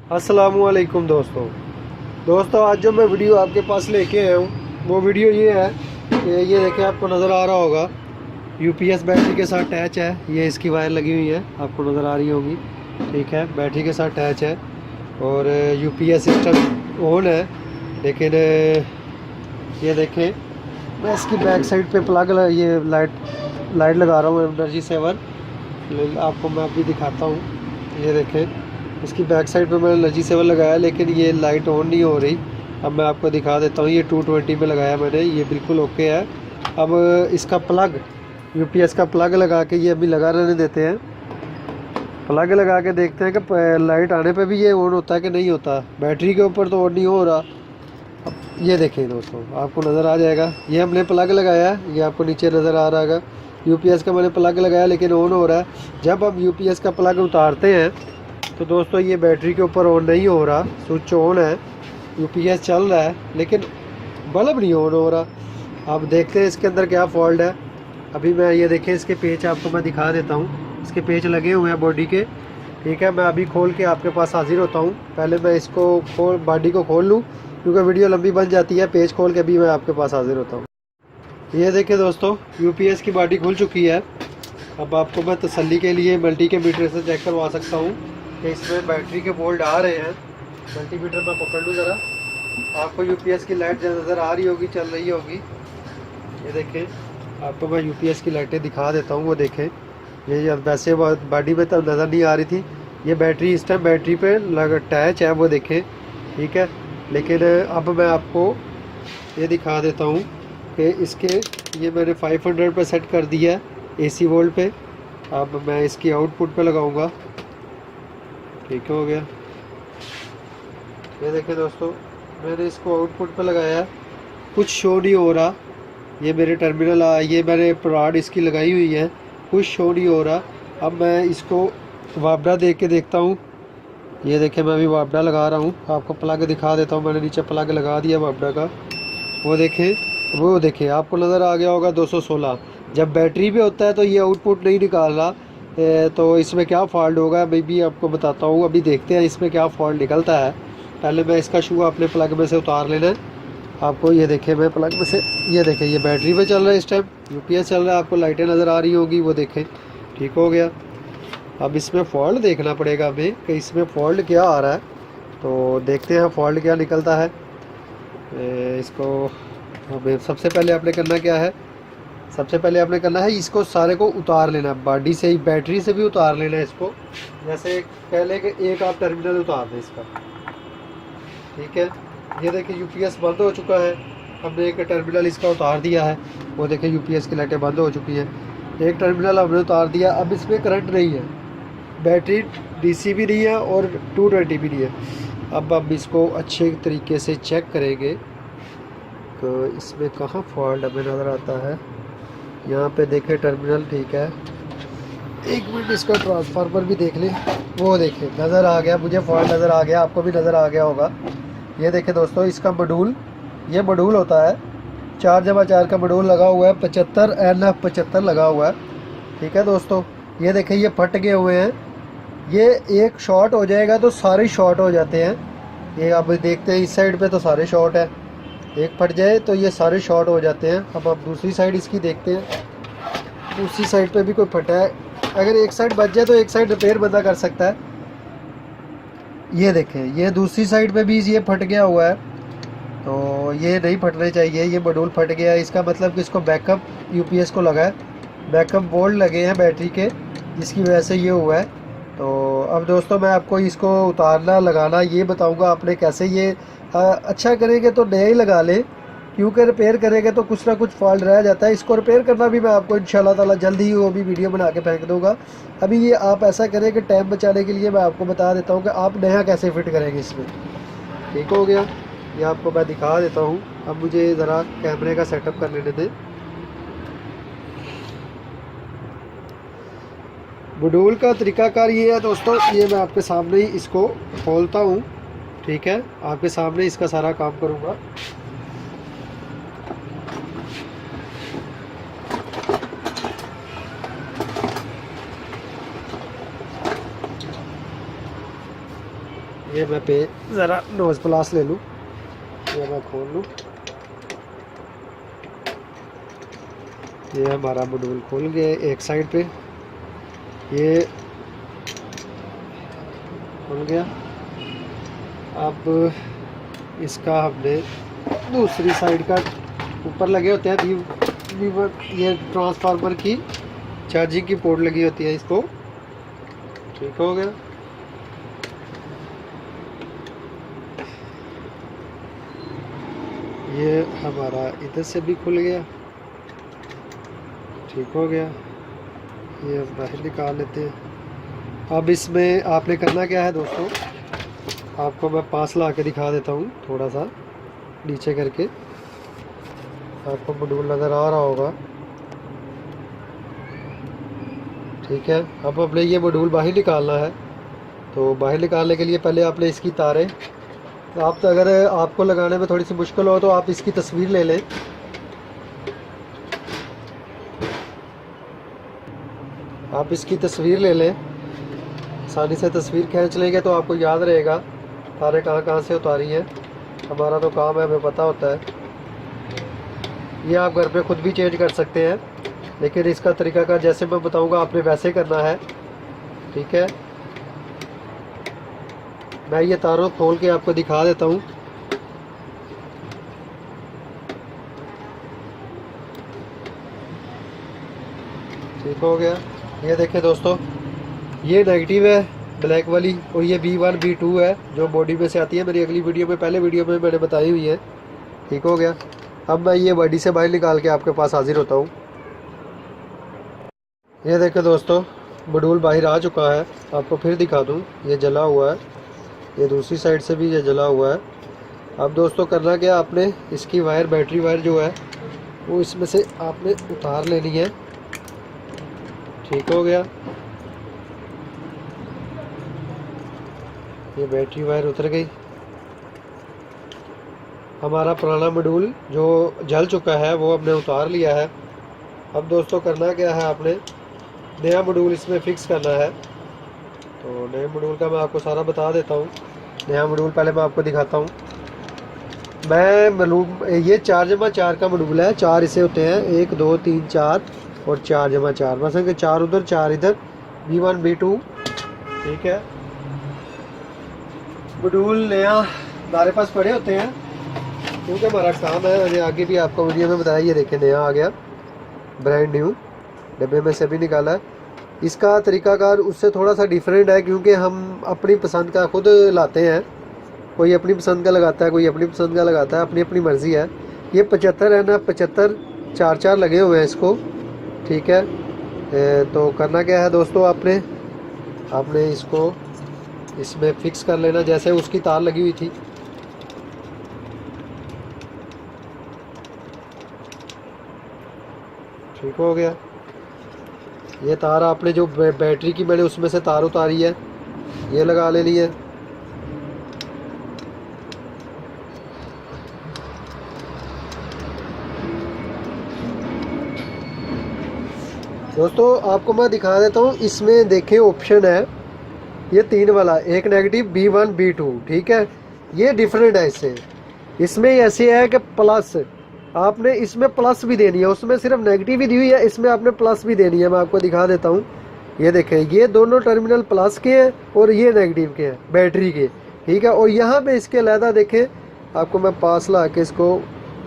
अस्सलामुअलैकुम दोस्तों आज जो मैं वीडियो आपके पास लेके आया हूँ वो वीडियो ये है कि ये देखिए आपको नज़र आ रहा होगा यूपीएस बैटरी के साथ अटैच है। ये इसकी वायर लगी हुई है, आपको नज़र आ रही होगी। ठीक है, बैटरी के साथ अटैच है और यूपीएस सिस्टम ऑन है। लेकिन ये देखें, मैं इसकी बैक साइड पे प्लग ये लाइट लगा रहा हूँ एनर्जी सेवर। आपको मैं अभी दिखाता हूँ। ये देखें, इसकी बैक साइड पे मैंने एनर्जी सेवर लगाया लेकिन ये लाइट ऑन नहीं हो रही। अब मैं आपको दिखा देता हूँ। ये 220 पे लगाया मैंने, ये बिल्कुल ओके है। अब इसका प्लग, यूपीएस का प्लग लगा के ये अभी लगा रहने देते हैं। प्लग लगा के देखते हैं कि लाइट आने पे भी ये ऑन होता है कि नहीं होता। बैटरी के ऊपर तो ऑन नहीं हो रहा। ये देखें दोस्तों, आपको नज़र आ जाएगा। ये हमने प्लग लगाया है, ये आपको नीचे नज़र आ रहा है। यूपीएस का मैंने प्लग लगाया लेकिन ऑन हो रहा है। जब हम यूपीएस का प्लग उतारते हैं तो दोस्तों ये बैटरी के ऊपर ऑन नहीं हो रहा। स्विच ऑन है, यूपीएस चल रहा है लेकिन बल्ब नहीं ऑन हो रहा। अब देखते हैं इसके अंदर क्या फॉल्ट है। अभी मैं ये देखें, इसके पेच आपको मैं दिखा देता हूँ। इसके पेच लगे हुए हैं बॉडी के। ठीक है, मैं अभी खोल के आपके पास हाजिर होता हूँ। पहले मैं इसको बॉडी को खोल लूँ क्योंकि वीडियो लंबी बन जाती है। पेज खोल के भी मैं आपके पास हाजिर होता हूँ। ये देखिए दोस्तों, यूपीएस की बॉडी खुल चुकी है। अब आपको मैं तसल्ली के लिए मल्टी के मीटर से चेक करवा सकता हूँ कि इसमें बैटरी के वोल्ट आ रहे हैं। मल्टीमीटर मैं पकड़ लूँ ज़रा, आपको यूपीएस की लाइट नज़र आ रही होगी, चल रही होगी। ये देखें, आपको मैं यूपीएस की लाइटें दिखा देता हूँ। वो देखें, ये वैसे बॉडी में तो नज़र नहीं आ रही थी। ये बैटरी इस टाइम बैटरी पे अटैच है, वो देखें। ठीक है, लेकिन अब मैं आपको ये दिखा देता हूँ कि इसके ये मैंने 500 पे सेट कर दिया है एसी वोल्ट पे। अब मैं इसकी आउटपुट पे लगाऊंगा। ठीक हो गया। ये देखें दोस्तों, मैंने इसको आउटपुट पे लगाया है, कुछ शो नहीं हो रहा। ये मेरे टर्मिनल ये मैंने प्रॉड इसकी लगाई हुई है, कुछ शो नहीं हो रहा। अब मैं इसको वापडा दे के देखता हूँ। ये देखें, मैं अभी वापडा लगा रहा हूँ, आपको प्लग दिखा देता हूँ। मैंने नीचे प्लग लगा दिया वापडा का। वो देखें आपको नज़र आ गया होगा 216। जब बैटरी पे होता है तो ये आउटपुट नहीं निकाल रहा। तो इसमें क्या फॉल्ट होगा मैं भी आपको बताता हूँ। अभी देखते हैं इसमें क्या फॉल्ट निकलता है। पहले मैं इसका शू अपने प्लग में से उतार लेना है आपको। ये देखें, मैं प्लग में से, ये देखें, ये बैटरी पे चल रहा है, इस टाइम यूपीएस चल रहा है। आपको लाइटें नज़र आ रही होगी, वो देखें। ठीक हो गया। अब इसमें फॉल्ट देखना पड़ेगा हमें कि इसमें फॉल्ट क्या आ रहा है। तो देखते हैं फॉल्ट क्या निकलता है। इसको हमें सबसे पहले आपने करना क्या है, सबसे पहले आपने करना है इसको सारे को उतार लेना, बॉडी से ही, बैटरी से भी उतार लेना है इसको। जैसे पहले कि एक आप टर्मिनल उतार दें इसका। ठीक है, ये देखिए यूपीएस बंद हो चुका है। हमने एक टर्मिनल इसका उतार दिया है, वो देखिए यूपीएस की लाइटें बंद हो चुकी हैं। एक टर्मिनल हमने उतार दिया। अब इसमें करंट नहीं है, बैटरी डीसी भी नहीं है और 220 भी नहीं है। अब हम इसको अच्छे तरीके से चेक करेंगे तो इसमें कहाँ फॉल्ट हमें नज़र आता है। यहाँ पे देखें टर्मिनल ठीक है। एक मिनट, इसका ट्रांसफार्मर भी देख लें। वो देखें, नज़र आ गया, मुझे फॉल्ट नज़र आ गया, आपको भी नज़र आ गया होगा। ये देखें दोस्तों, इसका मॉड्यूल, ये मॉड्यूल होता है 4x4 का मॉड्यूल लगा हुआ है, 75 NF75 लगा हुआ है। ठीक है दोस्तों, ये देखें, ये फट गए हुए हैं। ये एक शॉर्ट हो जाएगा तो सारे शॉर्ट हो जाते हैं। ये आप देखते हैं, इस साइड पे तो सारे शॉर्ट है, एक फट जाए तो ये सारे शॉर्ट हो जाते हैं। अब आप दूसरी साइड इसकी देखते हैं, दूसरी साइड पे भी कोई फटा है। अगर एक साइड बच जाए तो एक साइड रिपेयर बंदा कर सकता है। ये देखें, ये दूसरी साइड पे भी ये फट गया हुआ है, तो ये नहीं फटने चाहिए। ये मॉड्यूल फट गया है, इसका मतलब कि इसको बैकअप यूपीएस को लगा है, बैकअप बोल्ट लगे हैं बैटरी के, जिसकी वजह से ये हुआ है। तो अब दोस्तों मैं आपको इसको उतारना लगाना ये बताऊंगा आपने कैसे। ये अच्छा करेंगे तो नया ही लगा ले, क्योंकि रिपेयर करेंगे तो कुछ ना कुछ फॉल्ट रह जाता है। इसको रिपेयर करना भी मैं आपको इंशाल्लाह ताला जल्दी ही वो भी वीडियो बना के फेंक दूंगा। अभी ये आप ऐसा करें कि टाइम बचाने के लिए मैं आपको बता देता हूँ कि आप नया कैसे फिट करेंगे इसमें। ठीक हो गया, ये आपको मैं दिखा देता हूँ। अब मुझे ज़रा कैमरे का सेटअप कर लेने दें। मॉड्यूल का तरीकाकार ये है दोस्तों, ये मैं आपके सामने ही इसको खोलता हूँ। ठीक है, आपके सामने इसका सारा काम करूँगा। ये मैं पे ज़रा नोज़ प्लास ले लूँ, ये मैं खोल लूँ। ये हमारा मॉड्यूल खोल गया एक साइड पे, ये खुल गया। अब इसका हमने दूसरी साइड का ऊपर लगे होते हैं ये ट्रांसफार्मर की चार्जिंग की पोर्ट लगी होती है, इसको ठीक हो गया। ये हमारा इधर से भी खुल गया, ठीक हो गया। ये बाहर निकाल लेते हैं। अब इसमें आपने करना क्या है दोस्तों, आपको मैं पास ला के दिखा देता हूँ, थोड़ा सा नीचे करके, आपको मॉड्यूल नज़र आ रहा होगा, ठीक है। अब अपने ये मॉड्यूल बाहर निकालना है, तो बाहर निकालने के लिए पहले आपने इसकी तारें, आप तो अगर आपको लगाने में थोड़ी सी मुश्किल हो तो आप इसकी तस्वीर ले लें। आप इसकी तस्वीर ले लें, आसानी से तस्वीर खींच लेंगे तो आपको याद रहेगा तारें कहाँ कहाँ से उतारी हैं। हमारा तो काम है, हमें पता होता है। ये आप घर पे खुद भी चेंज कर सकते हैं, लेकिन इसका तरीका का जैसे मैं बताऊंगा आपने वैसे करना है, ठीक है। मैं ये तारों खोल के आपको दिखा देता हूँ। ठीक हो गया। ये देखें दोस्तों, ये नेगेटिव है ब्लैक वाली, और ये B1 B2 है जो बॉडी में से आती है। मेरी अगली वीडियो में, पहले वीडियो में मैंने बताई हुई है, ठीक हो गया। अब मैं ये बॉडी से बाहर निकाल के आपके पास हाजिर होता हूँ। ये देखें दोस्तों, मॉड्यूल बाहर आ चुका है। आपको फिर दिखा दूँ, ये जला हुआ है, ये दूसरी साइड से भी ये जला हुआ है। अब दोस्तों करना क्या, आपने इसकी वायर, बैटरी वायर जो है वो इसमें से आपने उतार लेनी है, ठीक हो गया। ये बैटरी वायर उतर गई। हमारा पुराना मॉड्यूल जो जल चुका है वो हमने उतार लिया है। अब दोस्तों करना क्या है, आपने नया मॉड्यूल इसमें फिक्स करना है। तो नए मॉड्यूल का मैं आपको सारा बता देता हूँ। नया मॉड्यूल पहले मैं आपको दिखाता हूँ। ये 4x4 का मॉड्यूल है। 4 इसे होते हैं, 1 2 3 4 और 4x4, मतलब कि 4 उधर 4 इधर, B1 B2, ठीक है। मॉड्यूल नया हमारे पास पड़े होते हैं क्योंकि हमारा काम है। मैंने आगे भी आपको वीडियो में बताया, ये देखें नया आ गया, ब्रांड न्यू, डब्बे में से भी निकाला है। इसका तरीकाकार उससे थोड़ा सा डिफरेंट है क्योंकि हम अपनी पसंद का खुद लाते हैं। कोई अपनी पसंद का लगाता है, कोई अपनी पसंद का लगाता है, अपनी अपनी मर्ज़ी है। ये 75 है ना, 75 4 लगे हुए हैं इसको, ठीक है। तो करना क्या है दोस्तों, आपने इसको इसमें फिक्स कर लेना जैसे उसकी तार लगी हुई थी। ठीक हो गया। ये तार आपने जो बैटरी की मैंने उसमें से तार उतारी है, ये लगा लेनी है। दोस्तों आपको मैं दिखा देता हूँ, इसमें देखें ऑप्शन है ये 3 वाला, एक नेगेटिव B1 B2, ठीक है। ये डिफरेंट है इससे। इसमें ऐसे है कि प्लस, आपने इसमें प्लस भी देनी है, उसमें सिर्फ नेगेटिव ही दी हुई है, इसमें आपने प्लस भी देनी है। मैं आपको दिखा देता हूँ। ये देखें, ये दोनों टर्मिनल प्लस के हैं और ये नेगेटिव के हैं, बैटरी के, ठीक है। और यहाँ पे इसके अलहदा देखें, आपको मैं पास ला के इसको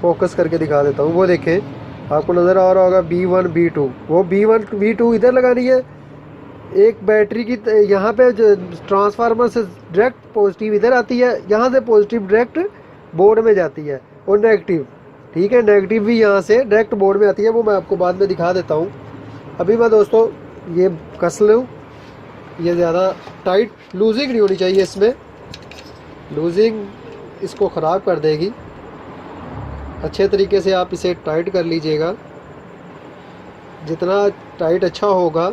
फोकस करके दिखा देता हूँ। वो देखें, आपको नज़र आ रहा होगा B1 B2, वो B1 B2 इधर लगानी है। एक बैटरी की यहाँ पे ट्रांसफार्मर से डायरेक्ट पॉजिटिव इधर आती है, यहाँ से पॉजिटिव डायरेक्ट बोर्ड में जाती है, और नेगेटिव, ठीक है, नेगेटिव भी यहाँ से डायरेक्ट बोर्ड में आती है। वो मैं आपको बाद में दिखा देता हूँ। अभी मैं दोस्तों ये कस लूँ। ये ज़्यादा टाइट लूजिंग नहीं होनी चाहिए, इसमें लूजिंग इसको ख़राब कर देगी। अच्छे तरीके से आप इसे टाइट कर लीजिएगा। जितना टाइट अच्छा होगा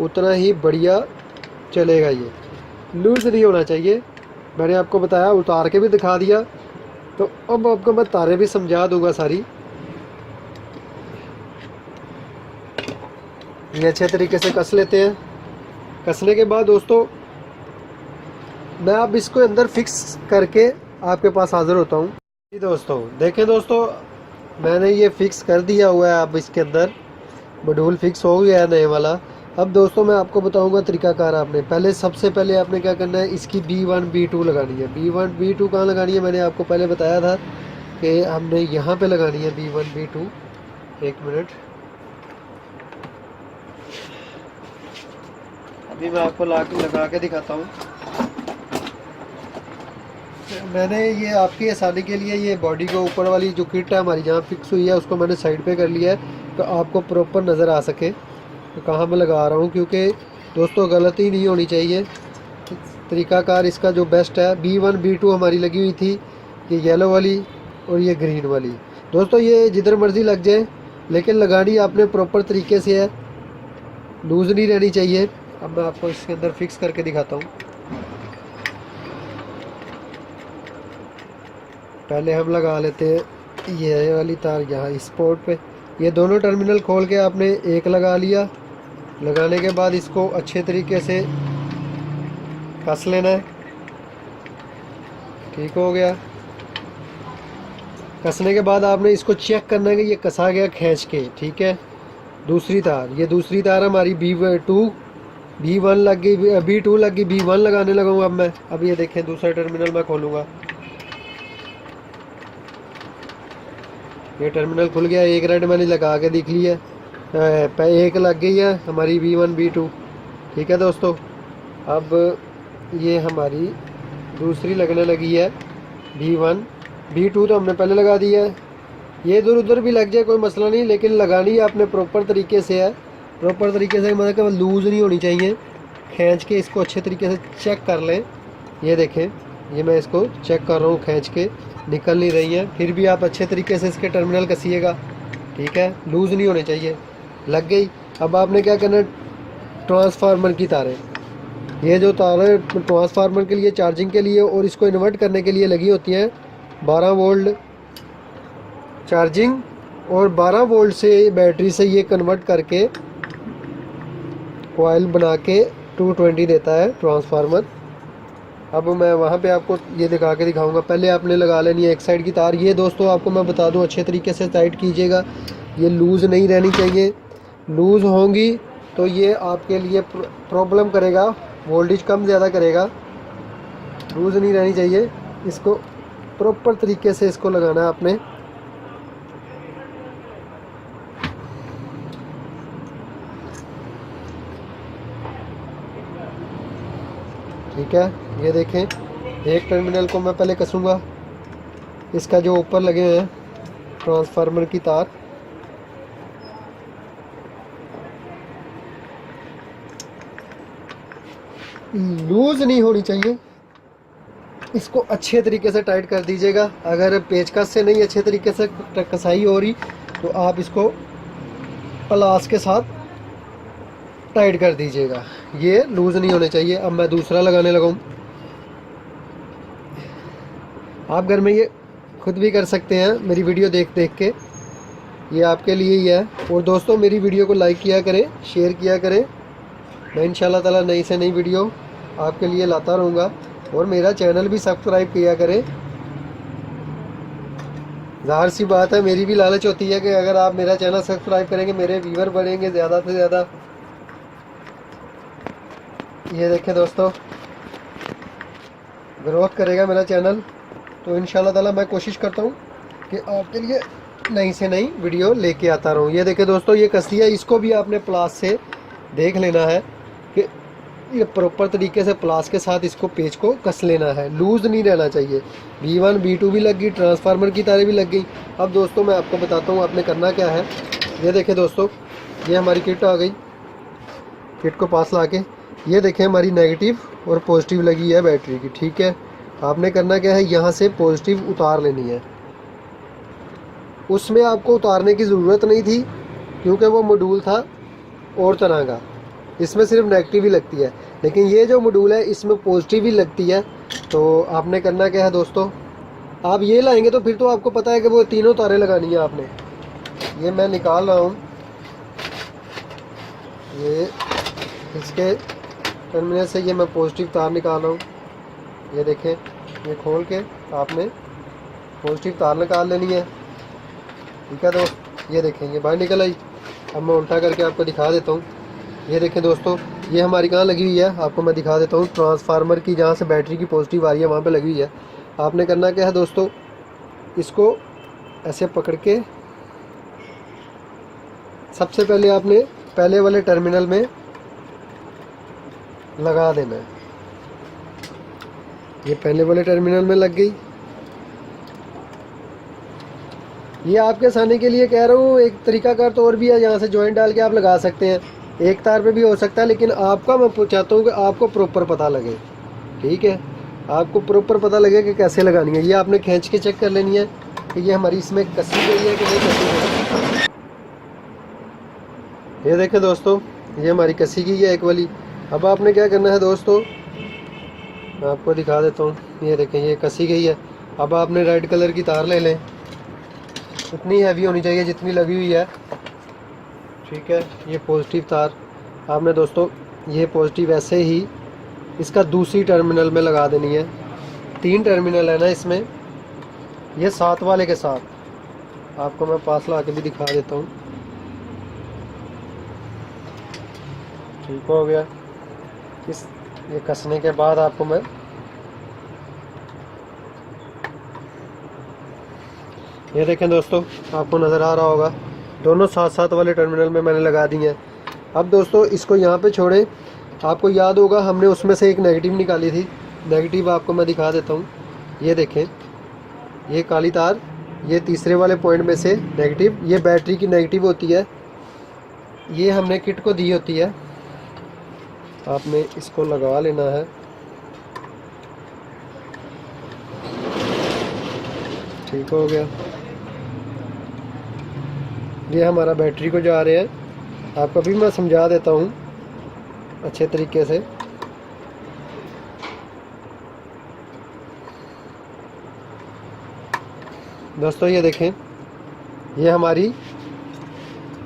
उतना ही बढ़िया चलेगा। ये लूज नहीं होना चाहिए। मैंने आपको बताया, उतार के भी दिखा दिया, तो अब आपको मैं तारें भी समझा दूंगा सारी। ये अच्छे तरीके से कस लेते हैं। कसने के बाद दोस्तों मैं अब इसको अंदर फिक्स करके आपके पास हाजिर होता हूँ। जी दोस्तों, देखें दोस्तों, मैंने ये फिक्स कर दिया हुआ है। अब इसके अंदर मॉड्यूल फिक्स हो गया है नए वाला। अब दोस्तों मैं आपको बताऊंगा तरीकाकार। आपने पहले सबसे पहले आपने क्या करना है, इसकी B1 B2 लगानी है। B1 B2 कहाँ लगानी है, मैंने आपको पहले बताया था कि हमने यहाँ पे लगानी है B1 B2। एक मिनट, अभी मैं आपको लगा के दिखाता हूँ। मैंने ये आपकी आसानी के लिए ये बॉडी को ऊपर वाली जो किट है हमारी जहाँ फिक्स हुई है उसको मैंने साइड पे कर लिया है, तो आपको प्रॉपर नज़र आ सके तो कहाँ मैं लगा रहा हूँ। क्योंकि दोस्तों गलती नहीं होनी चाहिए। तरीकाकार इसका जो बेस्ट है, B1 B2 हमारी लगी हुई थी, ये येलो वाली और ये ग्रीन वाली। दोस्तों ये जिधर मर्ज़ी लग जाए, लेकिन लगानी आपने प्रॉपर तरीके से है, लूज़ नहीं रहनी चाहिए। अब मैं आपको इसके अंदर फिक्स करके दिखाता हूँ। पहले हम लगा लेते हैं ये वाली तार यहाँ इस पोर्ट पे। ये दोनों टर्मिनल खोल के आपने एक लगा लिया। लगाने के बाद इसको अच्छे तरीके से कस लेना है। ठीक हो गया। कसने के बाद आपने इसको चेक करना है कि ये कसा गया खींच के। ठीक है। दूसरी तार, ये दूसरी तार हमारी B1 लग गई, B2 लग गई, B1 लगाने लगाऊंगा अब मैं। अब ये देखें दूसरा टर्मिनल मैं खोलूँगा, ये टर्मिनल खुल गया। एक रेड मैंने लगा के देख लिया, एक लग गई है हमारी B1 B2। ठीक है दोस्तों, अब ये हमारी दूसरी लगने लगी है B1 B2, तो हमने पहले लगा दिया है। ये इधर उधर भी लग जाए कोई मसला नहीं, लेकिन लगानी आपने प्रॉपर तरीके से है। प्रॉपर तरीके से मतलब लूज़ नहीं होनी चाहिए। खींच के इसको अच्छे तरीके से चेक कर लें। ये देखें, ये मैं इसको चेक कर रहा हूँ, खींच के निकल नहीं रही है। फिर भी आप अच्छे तरीके से इसके टर्मिनल कसिएगा। ठीक है, लूज़ नहीं होने चाहिए। लग गई। अब आपने क्या करना है, ट्रांसफार्मर की तारें, ये जो तारें ट्रांसफार्मर के लिए, चार्जिंग के लिए और इसको इन्वर्ट करने के लिए लगी होती हैं, 12 वोल्ट चार्जिंग और 12 वोल्ट से बैटरी से ये कन्वर्ट करके कॉइल बना के 220 देता है ट्रांसफार्मर। अब मैं वहाँ पे आपको ये दिखा के दिखाऊंगा। पहले आपने लगा लेनी है एक साइड की तार। ये दोस्तों आपको मैं बता दूं, अच्छे तरीके से टाइट कीजिएगा, ये लूज़ नहीं रहनी चाहिए। लूज़ होंगी तो ये आपके लिए प्रॉब्लम करेगा, वोल्टेज कम ज़्यादा करेगा। लूज़ नहीं रहनी चाहिए। इसको प्रॉपर तरीके से इसको लगाना है आपने। ठीक है, ये देखें, एक टर्मिनल को मैं पहले कसूँगा, इसका जो ऊपर लगे हुए हैं ट्रांसफार्मर की तार, लूज़ नहीं होनी चाहिए। इसको अच्छे तरीके से टाइट कर दीजिएगा। अगर पेचकस से नहीं अच्छे तरीके से कसाई हो रही तो आप इसको प्लास के साथ टाइट कर दीजिएगा। ये लूज़ नहीं होने चाहिए। अब मैं दूसरा लगाने लगा हूँ। आप घर में ये खुद भी कर सकते हैं, मेरी वीडियो देख देख के। ये आपके लिए ही है। और दोस्तों मेरी वीडियो को लाइक किया करें, शेयर किया करें। मैं इंशाल्लाह ताला नई से नई वीडियो आपके लिए लाता रहूँगा। और मेरा चैनल भी सब्सक्राइब किया करें। ज़ाहिर सी बात है, मेरी भी लालच होती है कि अगर आप मेरा चैनल सब्सक्राइब करेंगे, मेरे व्यूअर बढ़ेंगे ज़्यादा से ज़्यादा। ये देखें दोस्तों, ग्रोथ करेगा मेरा चैनल। तो इंशाल्लाह ताला मैं कोशिश करता हूँ कि आपके लिए नई से नई वीडियो लेके आता रहूँ। ये देखें दोस्तों, ये कसी है, इसको भी आपने प्लास से देख लेना है कि ये प्रॉपर तरीके से प्लास के साथ इसको पेच को कस लेना है। लूज़ नहीं रहना चाहिए। B1 B2 भी लग गई, ट्रांसफार्मर की तारें भी लग गई। अब दोस्तों मैं आपको बताता हूँ आपने करना क्या है। ये देखें दोस्तों, ये हमारी किट आ गई। किट को पास ला के ये देखें हमारी नेगेटिव और पॉजिटिव लगी है बैटरी की। ठीक है, आपने करना क्या है, यहाँ से पॉजिटिव उतार लेनी है। उसमें आपको उतारने की ज़रूरत नहीं थी क्योंकि वो मॉड्यूल था और तरह का, इसमें सिर्फ नेगेटिव ही लगती है। लेकिन ये जो मॉड्यूल है इसमें पॉजिटिव ही लगती है। तो आपने करना क्या है दोस्तों, आप ये लाएंगे तो फिर तो आपको पता है कि वो तीनों तारें लगानी है आपने। ये मैं निकाल रहा हूँ, ये इसके टर्मिनल से ये मैं पॉजिटिव तार निकाल रहा हूँ। ये देखें, ये खोल के आपने पॉजिटिव तार निकाल लेनी है। ठीक है दोस्त, ये देखें ये बाहर निकल आई। अब मैं उल्टा करके आपको दिखा देता हूँ। ये देखें दोस्तों, ये हमारी कहाँ लगी हुई है, आपको मैं दिखा देता हूँ। ट्रांसफार्मर की जहाँ से बैटरी की पॉजिटिव आ रही है वहाँ पे लगी हुई है। आपने करना क्या है दोस्तों, इसको ऐसे पकड़ के सबसे पहले आपने पहले वाले टर्मिनल में लगा देना है। ये पहले वाले टर्मिनल में लग गई। ये आपके आसानी के लिए कह रहा हूँ, एक तरीकाकार तो और भी है, यहाँ से जॉइंट डाल के आप लगा सकते हैं। एक तार पे भी हो सकता है, लेकिन आपका मैं चाहता हूँ कि आपको प्रॉपर पता लगे। ठीक है, आपको प्रॉपर पता लगे कि कैसे लगानी है। ये आपने खींच के चेक कर लेनी है कि ये हमारी इसमें कसी गई है कि नहीं कसी गई। ये देखें दोस्तों, ये हमारी कसी गई है एक वाली। अब आपने क्या करना है दोस्तों, मैं आपको दिखा देता हूँ। ये देखें ये कसी गई है। अब आपने रेड कलर की तार ले लें, उतनी हैवी होनी चाहिए जितनी लगी हुई है। ठीक है, ये पॉजिटिव तार आपने दोस्तों, ये पॉजिटिव ऐसे ही इसका दूसरी टर्मिनल में लगा देनी है। 3 टर्मिनल है ना इसमें, ये 7 वाले के साथ। आपको मैं पास ला के भी दिखा देता हूँ। ठीक हो गया। इस ये कसने के बाद आपको मैं ये देखें दोस्तों, आपको नज़र आ रहा होगा दोनों 7-7 वाले टर्मिनल में मैंने लगा दी हैं। अब दोस्तों इसको यहाँ पे छोड़ें। आपको याद होगा हमने उसमें से एक नेगेटिव निकाली थी। नेगेटिव आपको मैं दिखा देता हूँ। ये देखें, ये काली तार, ये तीसरे वाले पॉइंट में से नेगेटिव, ये बैटरी की नेगेटिव होती है। ये हमने किट को दी होती है। आपने इसको लगा लेना है। ठीक हो गया। ये हमारा बैटरी को जा रहे हैं। आपको भी मैं समझा देता हूँ अच्छे तरीके से। दोस्तों ये देखें, ये हमारी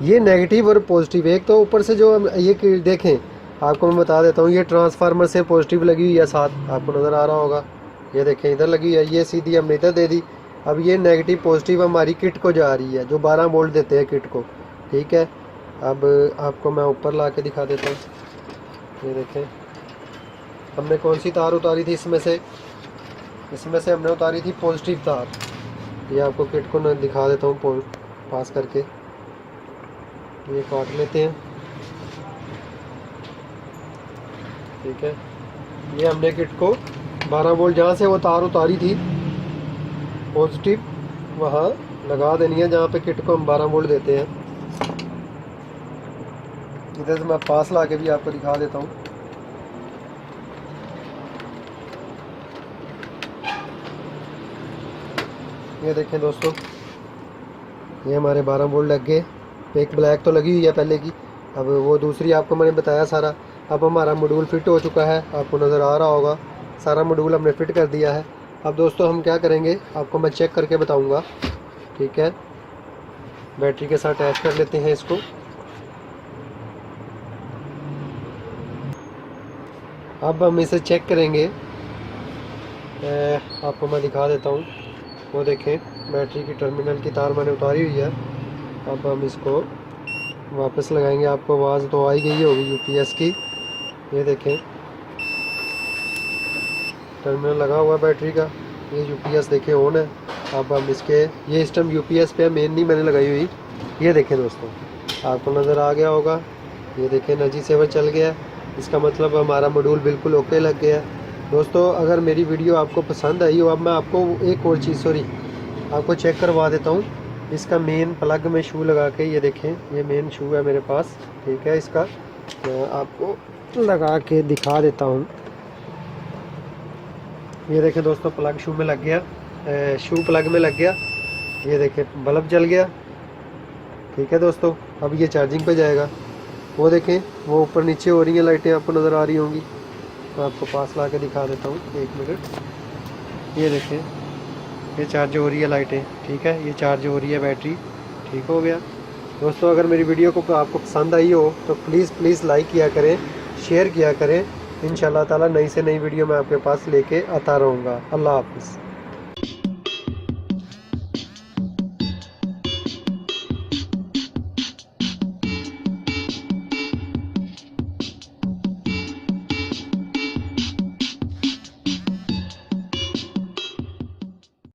ये नेगेटिव और पॉजिटिव, एक तो ऊपर से जो ये देखें, आपको मैं बता देता हूँ। ये ट्रांसफार्मर से पॉजिटिव लगी हुई है साथ, आपको नज़र आ रहा होगा। ये देखें इधर लगी है, ये सीधी हमने इधर दे दी। अब ये नेगेटिव पॉजिटिव हमारी किट को जा रही है, जो 12 वोल्ट देते हैं किट को। ठीक है, अब आपको मैं ऊपर ला के दिखा देता हूँ। ये देखें, हमने कौन सी तार उतारी थी इसमें से हमने उतारी थी पॉजिटिव तार। ये आपको किट को मैं दिखा देता हूँ पास करके। ये काट लेते हैं। ठीक है, ये हमने किट को 12 वोल्ट जहाँ से वो तार उतारी थी पॉजिटिव, वहाँ लगा देनी है जहाँ पे किट को हम 12 वोल्ट देते हैं। इधर से मैं पास ला के भी आपको दिखा देता हूँ। ये देखें दोस्तों, ये हमारे 12 वोल्ट लग गए। एक ब्लैक तो लगी हुई है पहले की, अब वो दूसरी आपको मैंने बताया सारा। अब हमारा मॉड्यूल फिट हो चुका है, आपको नज़र आ रहा होगा। सारा मॉड्यूल हमने फिट कर दिया है। अब दोस्तों हम क्या करेंगे, आपको मैं चेक करके बताऊंगा। ठीक है, बैटरी के साथ अटैच कर लेते हैं इसको। अब हम इसे चेक करेंगे। आपको मैं दिखा देता हूँ। वो देखें, बैटरी की टर्मिनल की तार मैंने उतारी हुई है। अब हम इसको वापस लगाएंगे। आपको आवाज़ तो आ ही गई होगी यूपीएस की। ये देखें, टर्मिनल लगा हुआ बैटरी का, ये यूपीएस देखें ऑन है। अब हम इसके, ये इस टाइम यूपीएस पे मेन नहीं मैंने लगाई हुई। ये देखें दोस्तों, आपको नज़र आ गया होगा। ये देखें एनर्जी सेवर चल गया, इसका मतलब हमारा मॉड्यूल बिल्कुल ओके लग गया। दोस्तों अगर मेरी वीडियो आपको पसंद आई हो, अब मैं आपको एक और चीज़ आपको चेक करवा देता हूँ। इसका मेन प्लग में शू लगा के, ये देखें ये मेन शू है मेरे पास। ठीक है, इसका मैं आपको लगा के दिखा देता हूँ। ये देखें दोस्तों, प्लग शू में लग गया, शू प्लग में लग गया। ये देखें बल्ब जल गया। ठीक है दोस्तों, अब ये चार्जिंग पे जाएगा। वो देखें, वो ऊपर नीचे हो रही हैं लाइटें, आपको नज़र आ रही होंगी। मैं आपको पास ला के दिखा देता हूँ, 1 मिनट। ये देखें, ये चार्ज हो रही है लाइटें। ठीक है, ये चार्ज हो रही है बैटरी। ठीक हो गया दोस्तों, अगर मेरी वीडियो को आपको पसंद आई हो तो प्लीज़ लाइक किया करें, शेयर किया करें। इंशाल्लाह ताला नई से नई वीडियो मैं आपके पास लेके आता रहूँगा। अल्लाह हाफिज़।